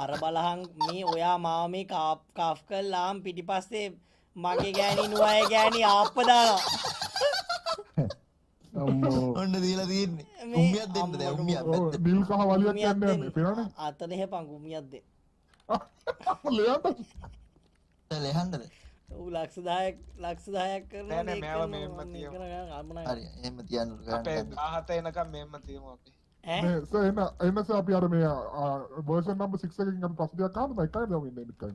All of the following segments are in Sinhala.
අර බලහන් මේ ඔයා මාව මේ කෆ් කළාම් පිටිපස්සේ මගේ ගෑණි නුවය ගෑණි ආප්ප දානවා. ඔන්න දීලා තියෙන්නේ. උම්මියක් දෙන්න දැන් උම්මියක්. බිල් කහ වලියක් යන්නේ පේනවනේ. අතන එහෙපන් උම්මියක් දෙන්න. ලෙයන්ට ලෙහන්දද? ඌ ලක්ෂ 10ක් කරනවා නෑ මේව මෙහෙම තියමු. හරි එහෙම තියන්න අපේ 17 එනකම් මෙහෙම තියමු අපි. මේ එනස අපි අර මේ version number 6 එකකින් අපි ප්‍රශ්නයක් අහන්න මම එකයි දවමින් ඉන්නේ එකයි.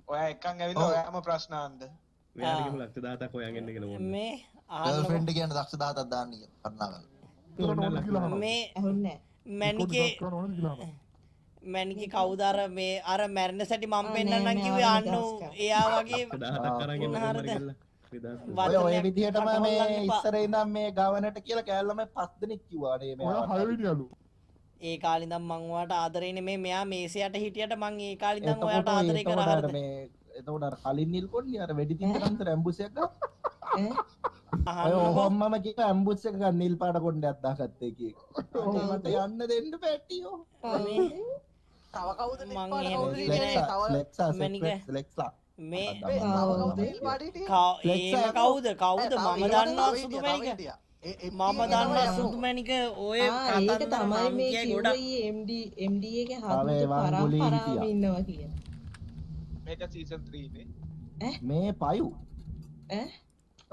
ඔයා එක්කන් ඇවිල්ලා ඔයාම ප්‍රශ්න අහන්න. මෙයාලගෙම ලක්ෂ 10ක් හොයන් එන්න කියලා ඕනේ. මේ ගර්ල්ෆ්‍රෙන්ඩ් කියන දක්ෂ 17ක් දාන්න කියලා මේ මැනිකේ කවුද අර මේ අර මැරෙන සැටි මම පෙන්නන්නම් කිව්වේ අන්න එයා වගේ 17ක් අරන් එන්න කොහමද කියලා. ඔය විදිහටම මේ ඉස්සර ඉඳන් මේ ගවනට කියලා කෑල්ලම 5 දෙනෙක් කිව්වා නේ මේ. ඔය 6 වෙනියලු. ඒ කාලේ ඉඳන් මං ඔයාට ආදරේනේ මේ මෙයා මේසයට හිටියට මං ඒ කාලේ ඉඳන් ඔයාට ආදරේ කරා හරිද මේ එතකොට අර කලින් නිල් කොන්නේ අර වෙඩි තින්න කන්තර ඇම්බුස් එකක් ගත්තා. ඔය ඔහොමම කිව්ව ඇම්බුස් එක ගන්න නිල් පාට කොණ්ඩයක් දාගත්තේ කීක. මට යන්න දෙන්න පැටියෝ. තව කවුද නිල් මං පාට එහෙම කවුද ලෙක්සා මැනිකේ ලෙක්සා මේ තව කවුද නිල් පාට හිටියේ? ඒම කවුද මම දන්නවා සුදු මැනික මම දන්නවා සුදු මැනික ඔය ඒක තමයි මේ ගොඩක් කිව්වේ MD එකේ හදපු පරම්පරාව ඉන්නවා කියන. මේක සීසන් 3 නේ. මේ පයු ඈ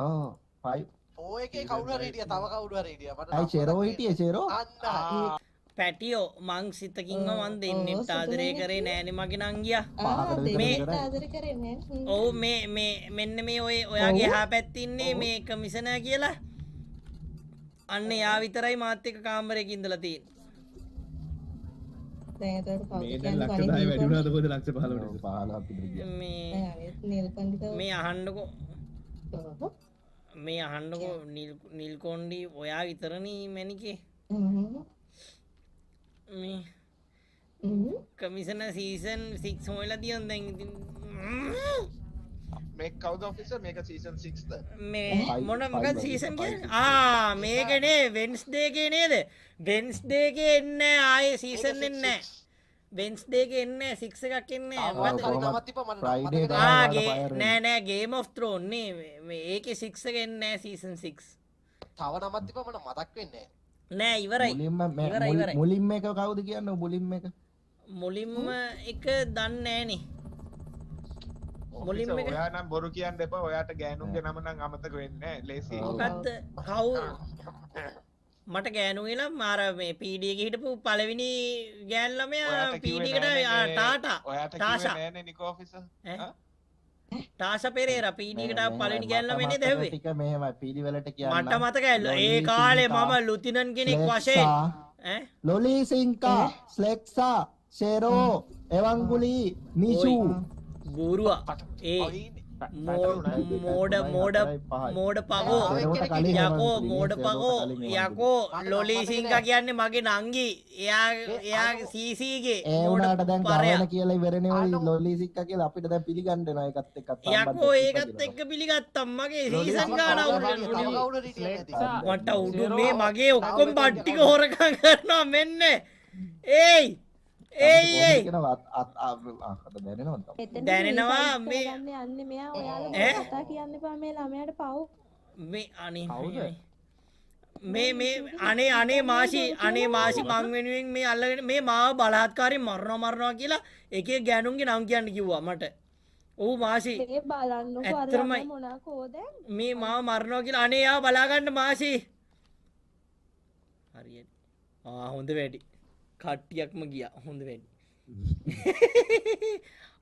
ඔව් පයු ඔය එකේ කවුරු හරි හිටියා තව කවුරු හරි හිටියා මට අයි චෙරෝ හිටියේ චෙරෝ අන්න පැටියෝ මං සිතකින්ව මන් දෙන්නෙත් ආදරේ කරේ නෑනේ මගේ නංගියා මේ ආදර කරේ නෑ. ඔව් මේ මෙන්න මේ ඔයාගේ එහා පැත්තේ ඉන්නේ මේ කමිෂනර් කියලා අන්න යා විතරයි මාත් එක්ක කාමරයක ඉඳලා තියෙන්නේ. දැන් ඒතකොට කවුද මේ දැන් ලක්ෂ 10 වැඩි වුණාද කොහෙද ලක්ෂ 15ට 15ක් විතර ගියා මේ නිල්කන්ඩික මේ අහන්නකෝ මේ අහන්නකෝ නිල් කොණ්ඩි ඔයා විතරනේ මැනිකේ මේ කමිෂනර් සීසන් 6 හොයලා දියන් දැන් ඉතින් මේක කවුද ඔෆිසර් මේක සීසන් 6ද? මේ මොන මොකක්ද සීසන් කියන්නේ මේකනේ වෙන්ස්ඩේ එකේ නේද වෙන්ස්ඩේ එකේ එන්නේ ආයේ සීසන් එන්නේ නැහැ වෙන්ස්ඩේ එකේ එන්නේ 6 එකක් එන්නේ නෑ ගේම් ඔෆ් ත්‍රෝන් නේ මේ ඒකේ 6 එක එන්නේ නැහැ සීසන් 6 තව නමක් තිබ්බ මට මතක් වෙන්නේ නෑ ඉවරයි මුලින්ම එක කවුද කියන්නේ මුලින්ම එක මුලින්ම එක දන්නේ නෑනේ මුලින්ම එක ඔයා නම් බොරු කියන්න එපා ඔයාට ගෑනුන්ගේ නම නම් අමතක වෙන්නේ නැහැ ලේසි මොකද්ද මට ගෑනු කියලා මාර මේ PD එකේ හිටපු පළවෙනි ගෑන් ළමයා PD එකට ටාටා ටාෂා නෑනේ නිකෝ ඔෆිසර් ටාෂා පෙරේරා PD එකට පළවෙනි ගෑන් ළමයා නේද හැව්වේ ටික මෙහෙමයි PD වලට කියන්න මට මතකයි ඒ කාලේ මම ලුතිනන් කෙනෙක් වශයෙන් ලොලි සින්කා ස්ලෙක්සා ෂෙරෝ එවංගුලි නිෂු බූරුවා ඒ මෝඩ පගෝ යකෝ මෝඩ පගෝ යකෝ ලොලිසිංකා කියන්නේ මගේ නංගි එයා සීසීගේ ඒවුනාට දැන් ගාන කියලා ඉවරනේ ඔය ලොලිසිංකා කියලා අපිට දැන් පිළිගන්න වෙනවා ඒකත් එක්ක යකෝ ඒකත් එක්ක පිළිගත්තා මගේ සීසන් ගාන මට උඩු මේ මගේ ඔක්කොම බට්ටික හොරකම් කරනවා මෙන්න ඒයි දැනෙනවා මේ යන්නේ මෙයා ඔයාලා කතා කියන්න එපා මේ ළමයාට පව් මේ අනේ මේ මාෂි මං වෙනුවෙන් මේ අල්ලගෙන මේ මාව බලහත්කාරයෙන් මරනවා කියලා එකේ ගෑනුන්ගේ නම් කියන්න කිව්වා මට ඌ මාෂි මේ බලන්නකෝ අර මොනකෝ දැන් මේ මාව මරනවා කියලා අනේ යාව බලා ගන්න මාෂි හරියට හොඳ වැඩි කට්ටියක්ම ගියා හොඳ වැඩි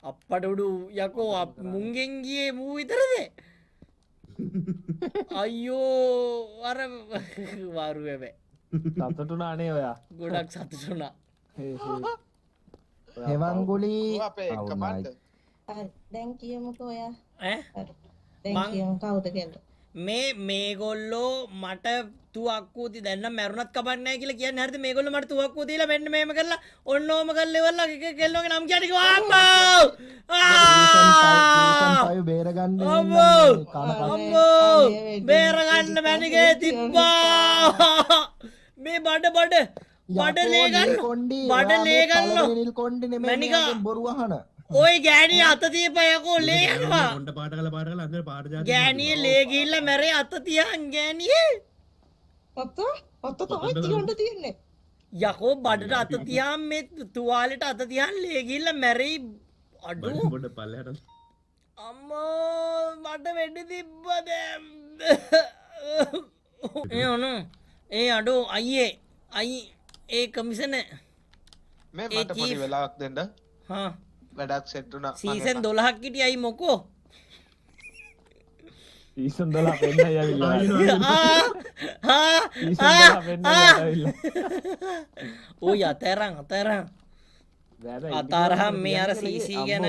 අප්පට උඩු යකෝ මුංගෙන් ගියේ මූ විතරද අයියෝ අර වාරු බෑ සතුටුනා නේ ඔයා ගොඩක් සතුටුනා හෙවංගුලි අපේ කමාන්ඩ් දැන් කියමුකෝ ඔයා දැන් කියමු කවුද කියලා මේගොල්ලෝ මට තුවක්කුති දැන්න මැරුණත් කපන්නේ නැහැ කියලා කියන්නේ හරිද මේගොල්ලෝ මට තුවක්කුව දීලා මෙන්න මේම කරලා ඔන්න ඕම කරලා ඉවරලා කෙල්ලෝගේ නම් කියන්නේ කිව්වා අම්මෝ බේරගන්න බේරගන්න මැනිකේ තිබ්බා මේ බඩ බඩ ලේගන්න කොණ්ඩි බඩ ලේගන්න නිල් කොණ්ඩි නෙමෙයි මැනිකා. මෙයාගෙන් බොරු අහන ඔය ගෑනිය අත තියපයකෝ ලේ යනවා කොන්ට පාට කල අන්දර පාට ජාති ගෑනිය ලේ ගිහිල්ලා මැරේ අත තියන් ගෑනියේ අත තමයි තියන්න තියෙන්නේ. යකෝ බඩට අත තියාම් මේ තුවාලෙට අත තියන් ලේ ගිහිල්ලා මැරෙයි අඩු පොඩ පල්ලහට අම්මෝ මට වෙඩි තිබ්බද ඒ ඔනු ඒ අඩු අයියේ අයි ඒ කමිසන මේ මට පොඩි වෙලාවක් දෙන්න හා වැඩක් සෙට් වුණා සීසන් 12ක් හිටිය අයි මොකෝ ඊසන් දලා පෙන්න ඇවිල්ලා ඕයි අතෑරං අතෑරං අතාරහම් මේ අර සීසී ගැන